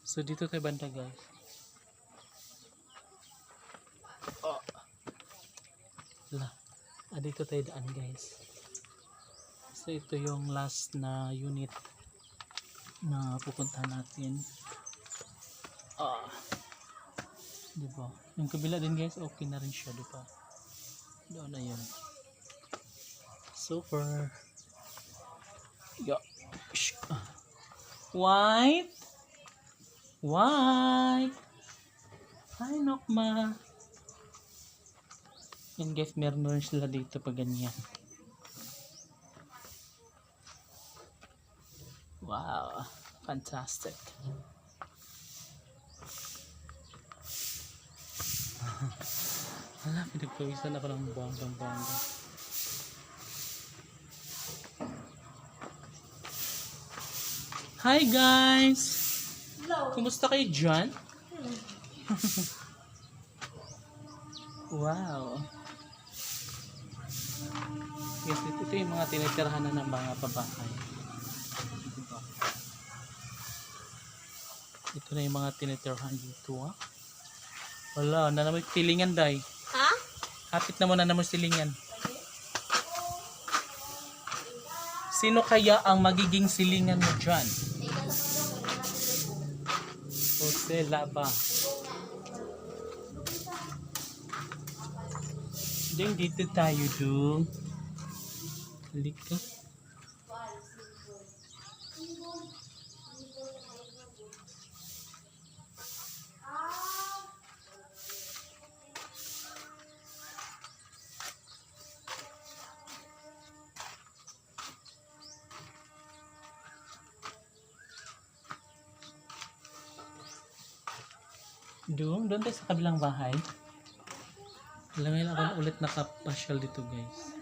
So dito tayo banda guys. Oh. Dito tayo daan guys. So ito yung last na unit na pupunta natin. Diba? Yung kabila din guys, okay na rin siya, diba? Doon na yun. Super. Yeah. White. White. Hi Nokma. Yan guys, meron rin sila dito pag ganyan. Wow. Fantastic. Wala, pinagpawisan ako ng bonggang. Hi guys! Hello! Kumusta kayo dyan? Wow! Yes, ito yung mga tinitirahan na ng mga pabahay. Ito na yung mga tinitirahan dito. Wala, na naman silingan day. Ha? Hapit na mo na naman silingan. Sino kaya ang magiging silingan mo dyan? Jose Laba. Dito tayo do. Halika. Doon tayo sa kabilang bahay. Alam ngayon ako ulit nakapasyal dito guys.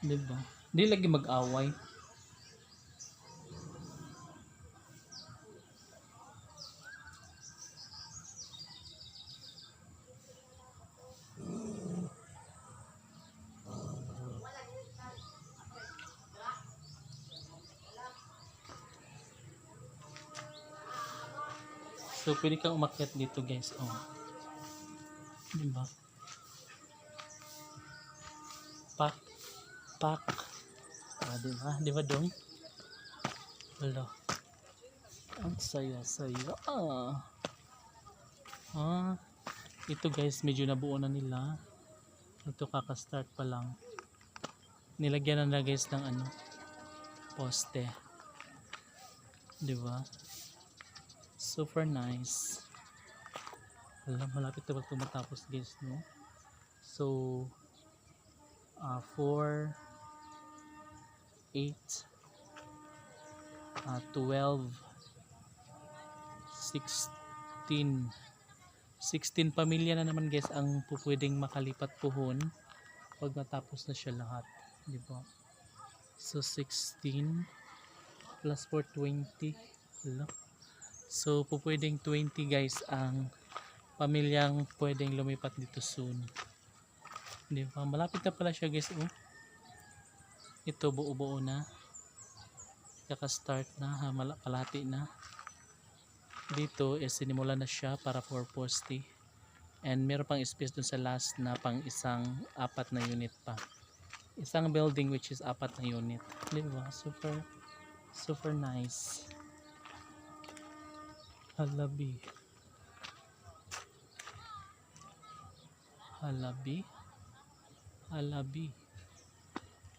Diba? Hindi lagi mag-away. So, pwede kang umakyat dito guys. Oh. Diba? Pak. Diba? Diba dong? Wala. Ang saya. Ito guys, medyo nabuo na nila. Ito kaka-start pa lang. Nilagyan na guys ng poste. Diba? Super nice. Malapit na ba matapos guys, no? So 4 8 12 16 pamilya na naman guys ang pupwedeng makalipat puhon pag matapos na siya lahat, di ba? So 16 plus 4 20. So pupwedeng 20 guys ang pamilyang pwedeng lumipat dito soon. Di ba? Malapit na pala siya guys. Ito buo-buo na. Kaka-start na, kalahati na. Dito sinimula na siya para for poste. And meron pang space dun sa last na pang isang 4 na unit pa. Isang building which is 4 na unit. Di ba? Super nice. Halabi.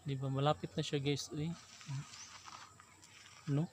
Di ba malapit na siya guys, no?